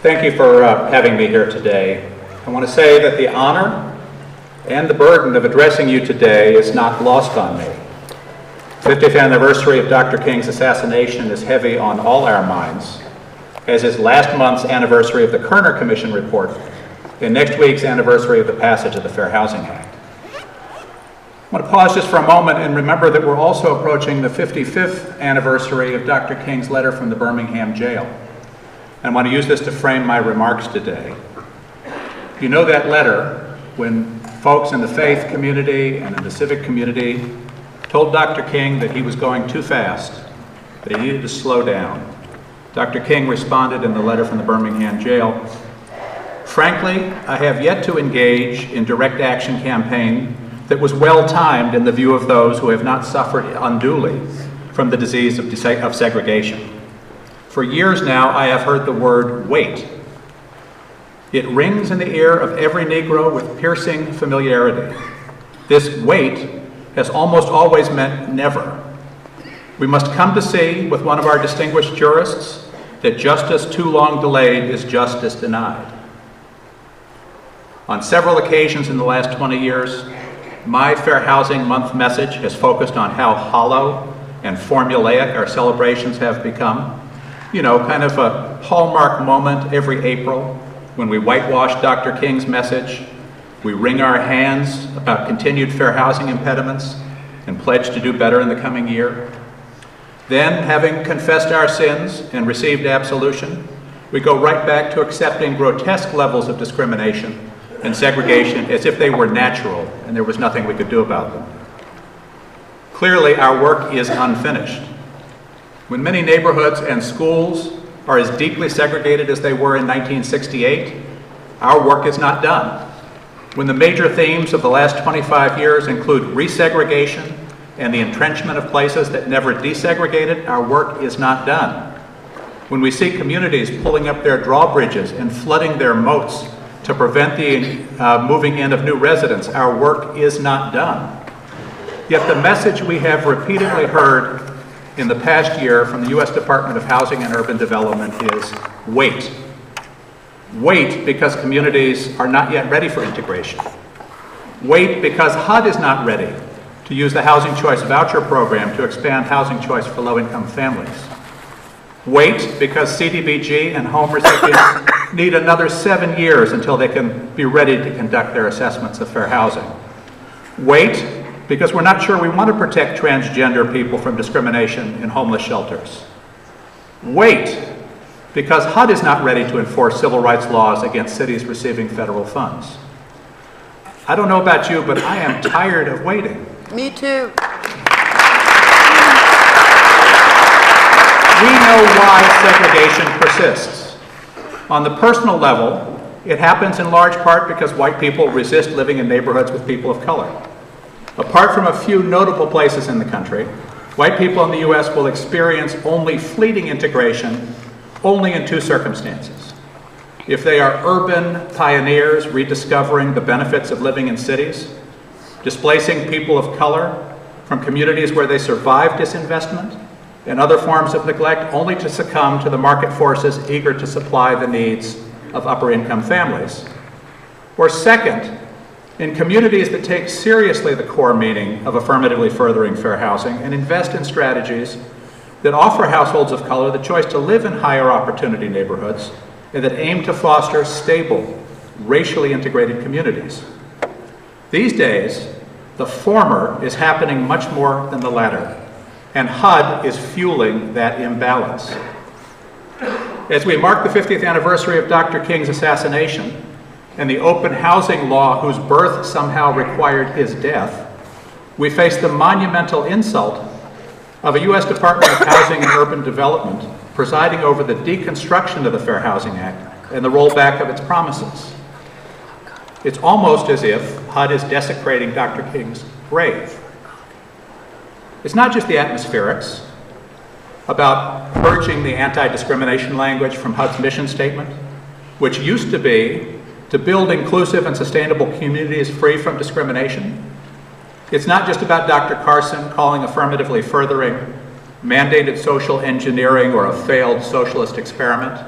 Thank you for having me here today. I want to say that the honor and the burden of addressing you today is not lost on me. The 50th anniversary of Dr. King's assassination is heavy on all our minds, as is last month's anniversary of the Kerner Commission report and next week's anniversary of the passage of the Fair Housing Act. I want to pause just for a moment and remember that we're also approaching the 55th anniversary of Dr. King's letter from the Birmingham jail. And I want to use this to frame my remarks today. You know that letter when folks in the faith community and in the civic community told Dr. King that he was going too fast, that he needed to slow down. Dr. King responded in the letter from the Birmingham jail, "Frankly, I have yet to engage in direct action campaign that was well-timed in the view of those who have not suffered unduly from the disease of segregation. For years now, I have heard the word wait. It rings in the ear of every Negro with piercing familiarity. This wait has almost always meant never. We must come to see, with one of our distinguished jurists, that justice too long delayed is justice denied. On several occasions in the last 20 years, my Fair Housing Month message has focused on how hollow and formulaic our celebrations have become. You know, kind of a hallmark moment every April when we whitewash Dr. King's message, we wring our hands about continued fair housing impediments and pledge to do better in the coming year. Then, having confessed our sins and received absolution, we go right back to accepting grotesque levels of discrimination and segregation as if they were natural and there was nothing we could do about them. Clearly, our work is unfinished. When many neighborhoods and schools are as deeply segregated as they were in 1968, our work is not done. When the major themes of the last 25 years include resegregation and the entrenchment of places that never desegregated, our work is not done. When we see communities pulling up their drawbridges and flooding their moats to prevent the moving in of new residents, our work is not done. Yet the message we have repeatedly heard in the past year from the U.S. Department of Housing and Urban Development is wait. Wait because communities are not yet ready for integration. Wait because HUD is not ready to use the Housing Choice Voucher Program to expand housing choice for low-income families. Wait because CDBG and home recipients need another 7 years until they can be ready to conduct their assessments of fair housing. Wait because we're not sure we want to protect transgender people from discrimination in homeless shelters. Wait, because HUD is not ready to enforce civil rights laws against cities receiving federal funds. I don't know about you, but I am tired of waiting. Me too. We know why segregation persists. On the personal level, it happens in large part because white people resist living in neighborhoods with people of color. Apart from a few notable places in the country, white people in the U.S. will experience only fleeting integration only in two circumstances. If they are urban pioneers rediscovering the benefits of living in cities, displacing people of color from communities where they survived disinvestment and other forms of neglect only to succumb to the market forces eager to supply the needs of upper-income families. Or second, in communities that take seriously the core meaning of affirmatively furthering fair housing and invest in strategies that offer households of color the choice to live in higher opportunity neighborhoods and that aim to foster stable, racially integrated communities. These days, the former is happening much more than the latter, and HUD is fueling that imbalance. As we mark the 50th anniversary of Dr. King's assassination, and the open housing law whose birth somehow required his death, we face the monumental insult of a U.S. Department of Housing and Urban Development presiding over the deconstruction of the Fair Housing Act and the rollback of its promises. It's almost as if HUD is desecrating Dr. King's grave. It's not just the atmospherics about purging the anti-discrimination language from HUD's mission statement, which used to be to build inclusive and sustainable communities free from discrimination. It's not just about Dr. Carson calling affirmatively furthering mandated social engineering or a failed socialist experiment.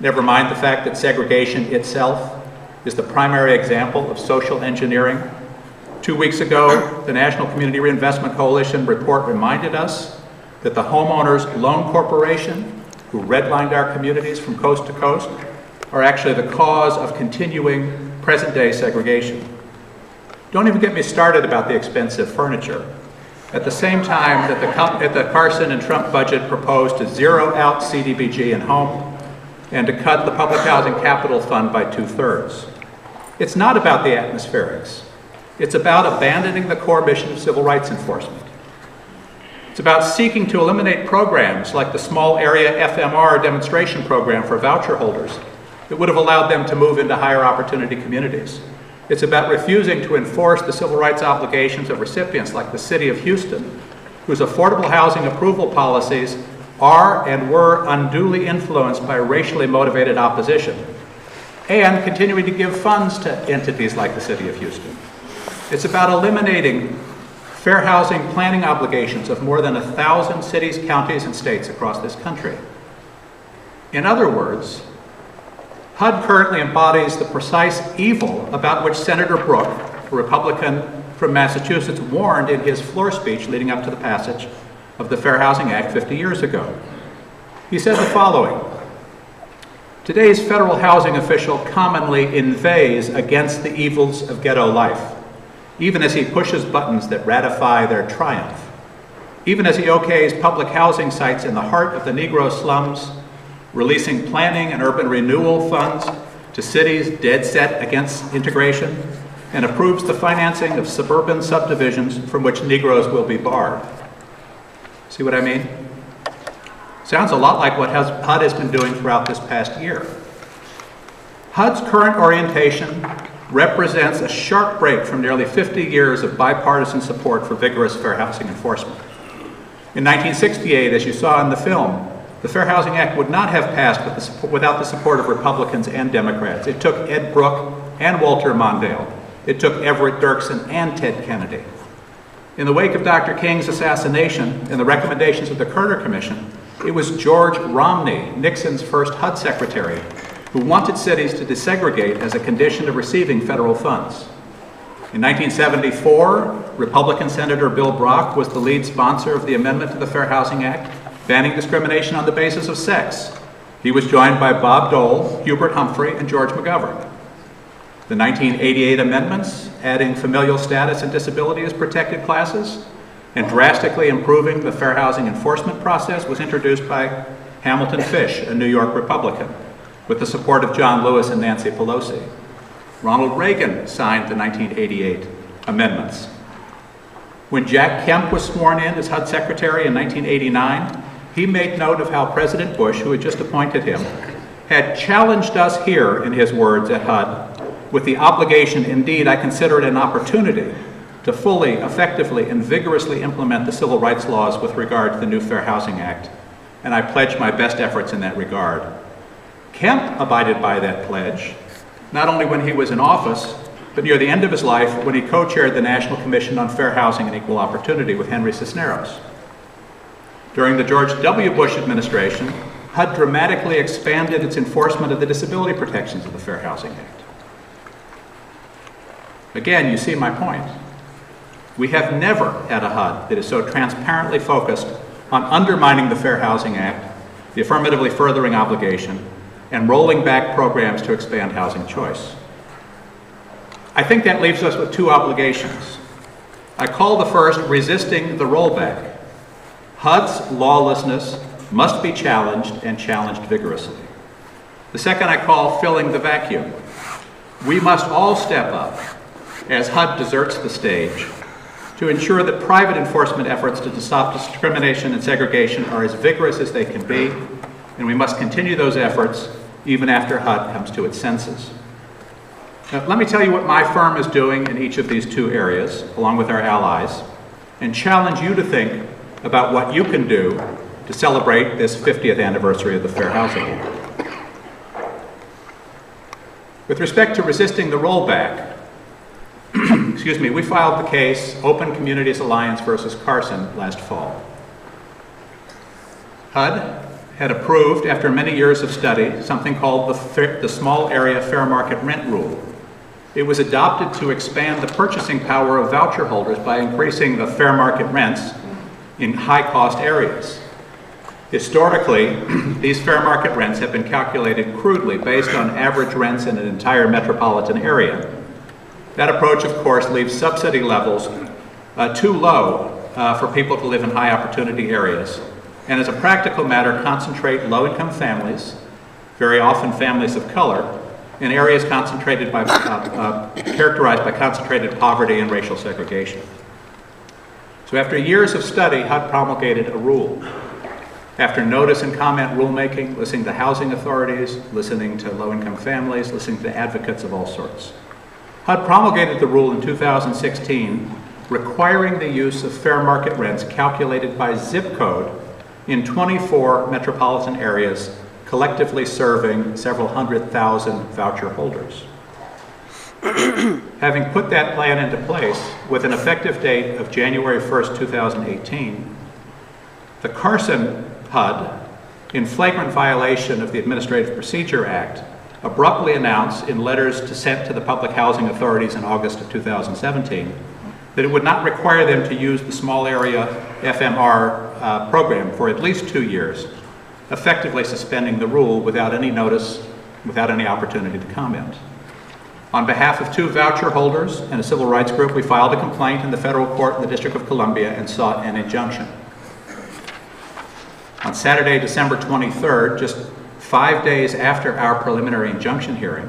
Never mind the fact that segregation itself is the primary example of social engineering. 2 weeks ago, the National Community Reinvestment Coalition report reminded us that the Homeowners Loan Corporation, who redlined our communities from coast to coast, are actually the cause of continuing present-day segregation. Don't even get me started about the expensive furniture. At the same time that the Carson and Trump budget proposed to zero out CDBG and home and to cut the Public Housing Capital Fund by 2/3. It's not about the atmospherics. It's about abandoning the core mission of civil rights enforcement. It's about seeking to eliminate programs like the small area FMR demonstration program for voucher holders that would have allowed them to move into higher opportunity communities. It's about refusing to enforce the civil rights obligations of recipients like the City of Houston, whose affordable housing approval policies are and were unduly influenced by racially motivated opposition, and continuing to give funds to entities like the City of Houston. It's about eliminating fair housing planning obligations of more than 1,000 cities, counties, and states across this country. In other words, HUD currently embodies the precise evil about which Senator Brooke, a Republican from Massachusetts, warned in his floor speech leading up to the passage of the Fair Housing Act 50 years ago. He said the following: "Today's federal housing official commonly inveighs against the evils of ghetto life, even as he pushes buttons that ratify their triumph, even as he okays public housing sites in the heart of the Negro slums, releasing planning and urban renewal funds to cities dead set against integration, and approves the financing of suburban subdivisions from which Negroes will be barred." See what I mean? Sounds a lot like what HUD has been doing throughout this past year. HUD's current orientation represents a sharp break from nearly 50 years of bipartisan support for vigorous fair housing enforcement. In 1968, as you saw in the film, the Fair Housing Act would not have passed without the support of Republicans and Democrats. It took Ed Brooke and Walter Mondale. It took Everett Dirksen and Ted Kennedy. In the wake of Dr. King's assassination and the recommendations of the Carter Commission, it was George Romney, Nixon's first HUD secretary, who wanted cities to desegregate as a condition of receiving federal funds. In 1974, Republican Senator Bill Brock was the lead sponsor of the amendment to the Fair Housing Act, banning discrimination on the basis of sex. He was joined by Bob Dole, Hubert Humphrey, and George McGovern. The 1988 amendments, adding familial status and disability as protected classes, and drastically improving the fair housing enforcement process, was introduced by Hamilton Fish, a New York Republican, with the support of John Lewis and Nancy Pelosi. Ronald Reagan signed the 1988 amendments. When Jack Kemp was sworn in as HUD Secretary in 1989, he made note of how President Bush, who had just appointed him, had challenged us here, in his words, at HUD, with the obligation, indeed I consider it an opportunity, to fully, effectively, and vigorously implement the civil rights laws with regard to the new Fair Housing Act, and I pledge my best efforts in that regard. Kemp abided by that pledge, not only when he was in office, but near the end of his life when he co-chaired the National Commission on Fair Housing and Equal Opportunity with Henry Cisneros. During the George W. Bush administration, HUD dramatically expanded its enforcement of the disability protections of the Fair Housing Act. Again, you see my point. We have never had a HUD that is so transparently focused on undermining the Fair Housing Act, the affirmatively furthering obligation, and rolling back programs to expand housing choice. I think that leaves us with two obligations. I call the first resisting the rollback. HUD's lawlessness must be challenged and challenged vigorously. The second I call filling the vacuum. We must all step up as HUD deserts the stage to ensure that private enforcement efforts to stop discrimination and segregation are as vigorous as they can be, and we must continue those efforts even after HUD comes to its senses. Now, let me tell you what my firm is doing in each of these two areas, along with our allies, and challenge you to think about what you can do to celebrate this 50th anniversary of the Fair Housing Act. With respect to resisting the rollback, excuse me, we filed the case Open Communities Alliance versus Carson last fall. HUD had approved, after many years of study, something called the Small Area Fair Market Rent Rule. It was adopted to expand the purchasing power of voucher holders by increasing the fair market rents in high-cost areas. Historically, these fair market rents have been calculated crudely based on average rents in an entire metropolitan area. That approach, of course, leaves subsidy levels too low for people to live in high-opportunity areas, and as a practical matter, concentrate low-income families, very often families of color, in areas characterized by concentrated poverty and racial segregation. So after years of study, HUD promulgated a rule. After notice and comment rulemaking, listening to housing authorities, listening to low-income families, listening to advocates of all sorts, HUD promulgated the rule in 2016, requiring the use of fair market rents calculated by zip code in 24 metropolitan areas, collectively serving several 100,000 voucher holders. Having put that plan into place with an effective date of January 1st, 2018, the Carson HUD, in flagrant violation of the Administrative Procedure Act, abruptly announced in letters sent to the public housing authorities in August of 2017 that it would not require them to use the small area FMR program for at least 2 years, effectively suspending the rule without any notice, without any opportunity to comment. On behalf of 2 voucher holders and a civil rights group, we filed a complaint in the federal court in the District of Columbia and sought an injunction. On Saturday, December 23rd, just 5 days after our preliminary injunction hearing,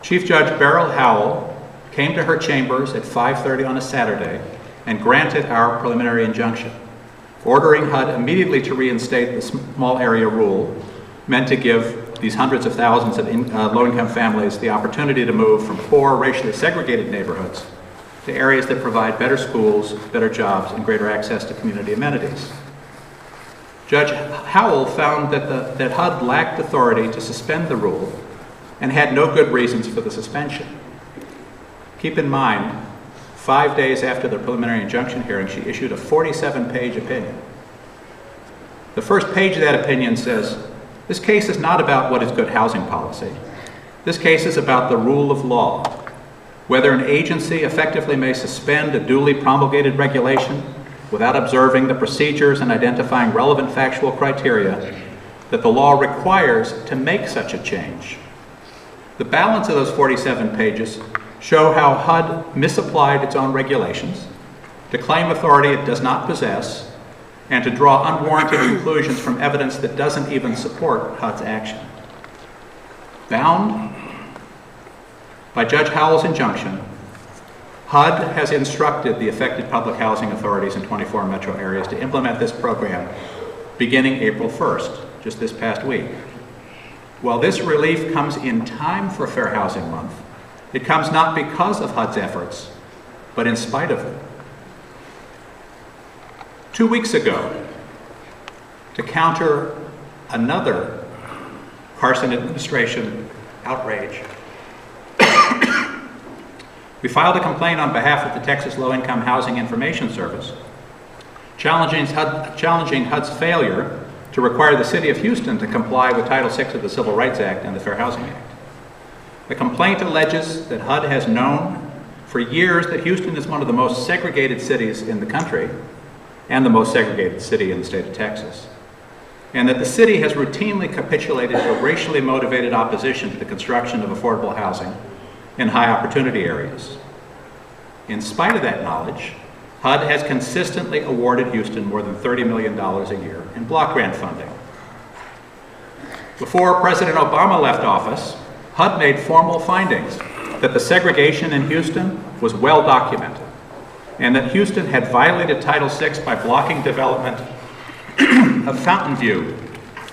Chief Judge Beryl Howell came to her chambers at 5:30 on a Saturday and granted our preliminary injunction, ordering HUD immediately to reinstate the small area rule meant to give these hundreds of thousands of low-income families the opportunity to move from poor, racially segregated neighborhoods to areas that provide better schools, better jobs, and greater access to community amenities. Judge Howell found that HUD lacked authority to suspend the rule and had no good reasons for the suspension. Keep in mind, 5 days after the preliminary injunction hearing, she issued a 47-page opinion. The first page of that opinion says, "This case is not about what is good housing policy. This case is about the rule of law, whether an agency effectively may suspend a duly promulgated regulation without observing the procedures and identifying relevant factual criteria that the law requires to make such a change." The balance of those 47 pages show how HUD misapplied its own regulations, to claim authority it does not possess, and to draw unwarranted conclusions from evidence that doesn't even support HUD's action. Bound by Judge Howell's injunction, HUD has instructed the affected public housing authorities in 24 metro areas to implement this program beginning April 1st, just this past week. While this relief comes in time for Fair Housing Month, it comes not because of HUD's efforts, but in spite of them. 2 weeks ago, to counter another Carson administration outrage, we filed a complaint on behalf of the Texas Low-Income Housing Information Service, challenging HUD's failure to require the City of Houston to comply with Title VI of the Civil Rights Act and the Fair Housing Act. The complaint alleges that HUD has known for years that Houston is one of the most segregated cities in the country and the most segregated city in the state of Texas, and that the city has routinely capitulated to racially motivated opposition to the construction of affordable housing in high opportunity areas. In spite of that knowledge, HUD has consistently awarded Houston more than $30 million a year in block grant funding. Before President Obama left office, HUD made formal findings that the segregation in Houston was well documented and that Houston had violated Title VI by blocking development of Fountain View,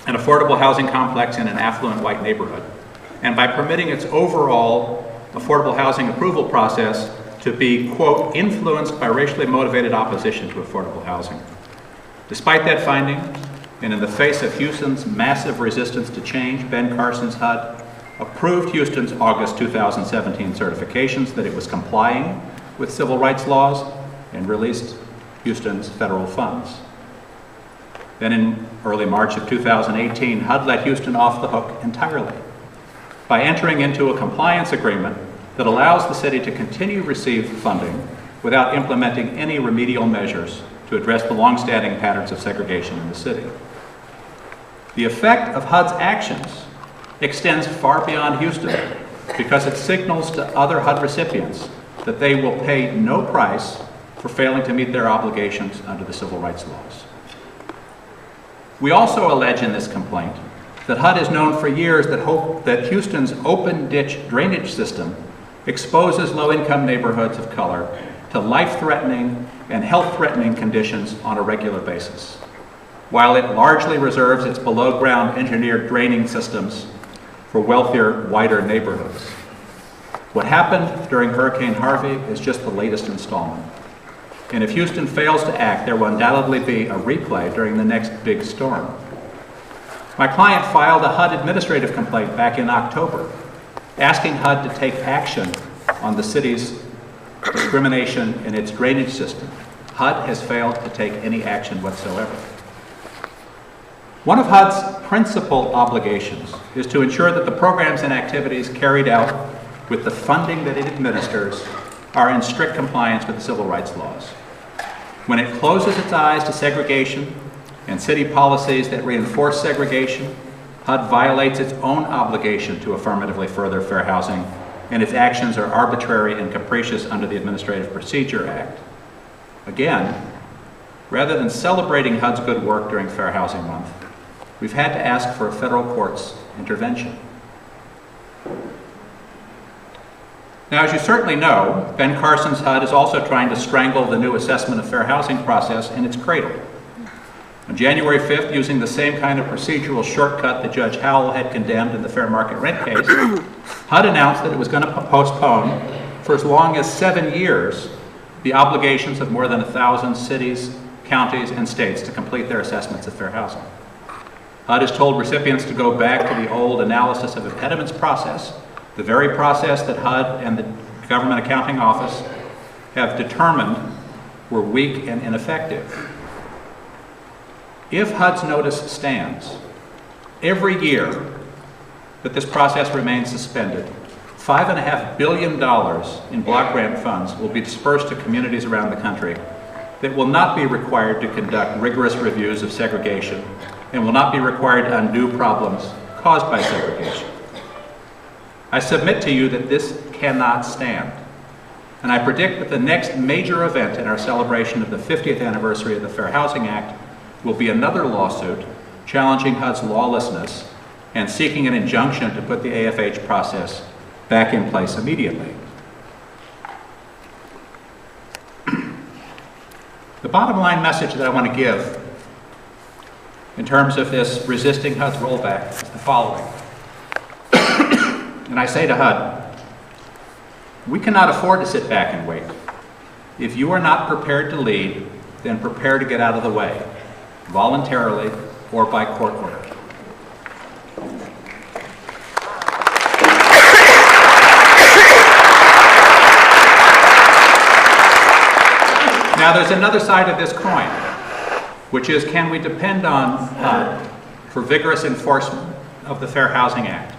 an affordable housing complex in an affluent white neighborhood, and by permitting its overall affordable housing approval process to be, quote, influenced by racially motivated opposition to affordable housing. Despite that finding, and in the face of Houston's massive resistance to change, Ben Carson's HUD approved Houston's August 2017 certifications that it was complying with civil rights laws and released Houston's federal funds. Then in early March of 2018, HUD let Houston off the hook entirely by entering into a compliance agreement that allows the city to continue to receive funding without implementing any remedial measures to address the long-standing patterns of segregation in the city. The effect of HUD's actions extends far beyond Houston because it signals to other HUD recipients that they will pay no price for failing to meet their obligations under the civil rights laws. We also allege in this complaint that HUD has known for years that Houston's open ditch drainage system exposes low-income neighborhoods of color to life-threatening and health-threatening conditions on a regular basis, while it largely reserves its below-ground engineered draining systems for wealthier, whiter neighborhoods. What happened during Hurricane Harvey is just the latest installment. And if Houston fails to act, there will undoubtedly be a replay during the next big storm. My client filed a HUD administrative complaint back in October, asking HUD to take action on the city's discrimination in its drainage system. HUD has failed to take any action whatsoever. One of HUD's principal obligations is to ensure that the programs and activities carried out with the funding that it administers are in strict compliance with the civil rights laws. When it closes its eyes to segregation and city policies that reinforce segregation, HUD violates its own obligation to affirmatively further fair housing, and its actions are arbitrary and capricious under the Administrative Procedure Act. Again, rather than celebrating HUD's good work during Fair Housing Month, we've had to ask for a federal court's intervention. Now, as you certainly know, Ben Carson's HUD is also trying to strangle the new assessment of fair housing process in its cradle. On January 5th, using the same kind of procedural shortcut that Judge Howell had condemned in the fair market rent case, HUD announced that it was going to postpone for as long as 7 years the obligations of more than 1,000 cities, counties, and states to complete their assessments of fair housing. HUD has told recipients to go back to the old analysis of impediments process, the very process that HUD and the Government Accounting Office have determined were weak and ineffective. If HUD's notice stands, every year that this process remains suspended, $5.5 billion in block grant funds will be dispersed to communities around the country that will not be required to conduct rigorous reviews of segregation and will not be required to undo problems caused by segregation. I submit to you that this cannot stand, and I predict that the next major event in our celebration of the 50th anniversary of the Fair Housing Act will be another lawsuit challenging HUD's lawlessness and seeking an injunction to put the AFH process back in place immediately. The bottom line message that I want to give in terms of this resisting HUD's rollback is the following. And I say to HUD, we cannot afford to sit back and wait. If you are not prepared to lead, then prepare to get out of the way, voluntarily or by court order. Now there's another side of this coin, which is, can we depend on HUD for vigorous enforcement of the Fair Housing Act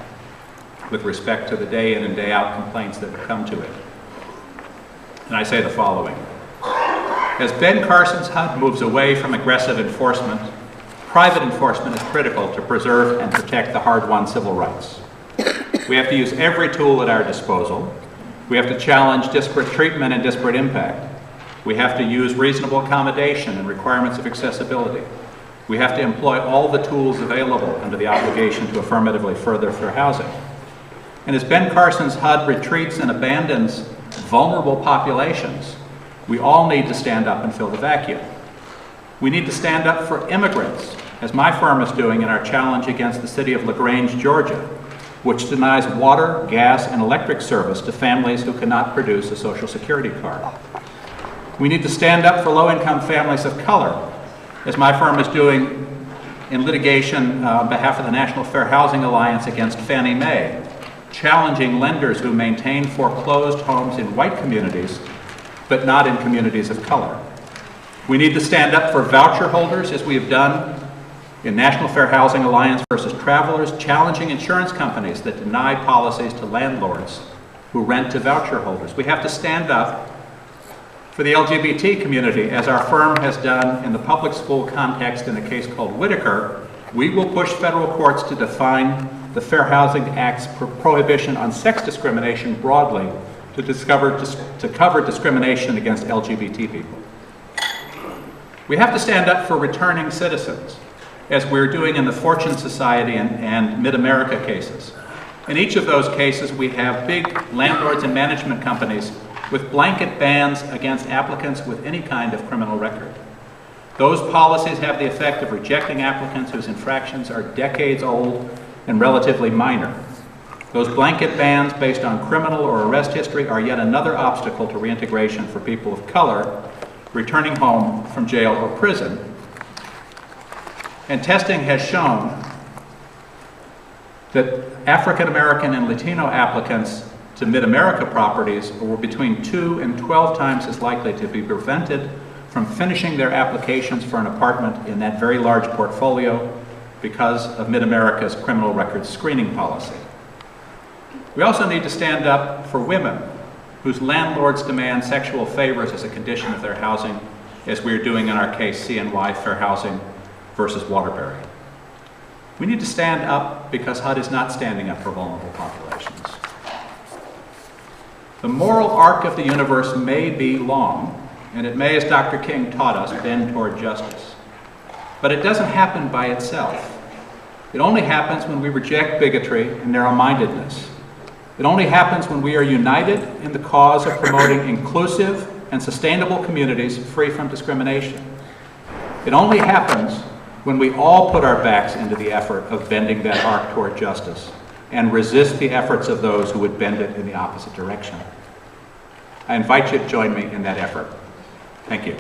with respect to the day in and day out complaints that come to it? And I say the following. As Ben Carson's HUD moves away from aggressive enforcement, private enforcement is critical to preserve and protect the hard-won civil rights. We have to use every tool at our disposal. We have to challenge disparate treatment and disparate impact. We have to use reasonable accommodation and requirements of accessibility. We have to employ all the tools available under the obligation to affirmatively further fair housing. And as Ben Carson's HUD retreats and abandons vulnerable populations, we all need to stand up and fill the vacuum. We need to stand up for immigrants, as my firm is doing in our challenge against the city of LaGrange, Georgia, which denies water, gas, and electric service to families who cannot produce a Social Security card. We need to stand up for low-income families of color, as my firm is doing in litigation on behalf of the National Fair Housing Alliance against Fannie Mae, challenging lenders who maintain foreclosed homes in white communities, but not in communities of color. We need to stand up for voucher holders, as we have done in National Fair Housing Alliance versus Travelers, challenging insurance companies that deny policies to landlords who rent to voucher holders. We have to stand up for the LGBT community, as our firm has done in the public school context in a case called Whitaker. We will push federal courts to define the Fair Housing Act's prohibition on sex discrimination broadly to cover discrimination against LGBT people. We have to stand up for returning citizens, as we're doing in the Fortune Society and Mid-America cases. In each of those cases, we have big landlords and management companies with blanket bans against applicants with any kind of criminal record. Those policies have the effect of rejecting applicants whose infractions are decades old and relatively minor. Those blanket bans based on criminal or arrest history are yet another obstacle to reintegration for people of color returning home from jail or prison. And testing has shown that African American and Latino applicants to Mid-America properties were between 2 and 12 times as likely to be prevented from finishing their applications for an apartment in that very large portfolio because of Mid-America's criminal records screening policy. We also need to stand up for women whose landlords demand sexual favors as a condition of their housing, as we're doing in our case CNY Fair Housing versus Waterbury. We need to stand up because HUD is not standing up for vulnerable populations. The moral arc of the universe may be long, and it may, as Dr. King taught us, bend toward justice. But it doesn't happen by itself. It only happens when we reject bigotry and narrow-mindedness. It only happens when we are united in the cause of promoting inclusive and sustainable communities free from discrimination. It only happens when we all put our backs into the effort of bending that arc toward justice and resist the efforts of those who would bend it in the opposite direction. I invite you to join me in that effort. Thank you.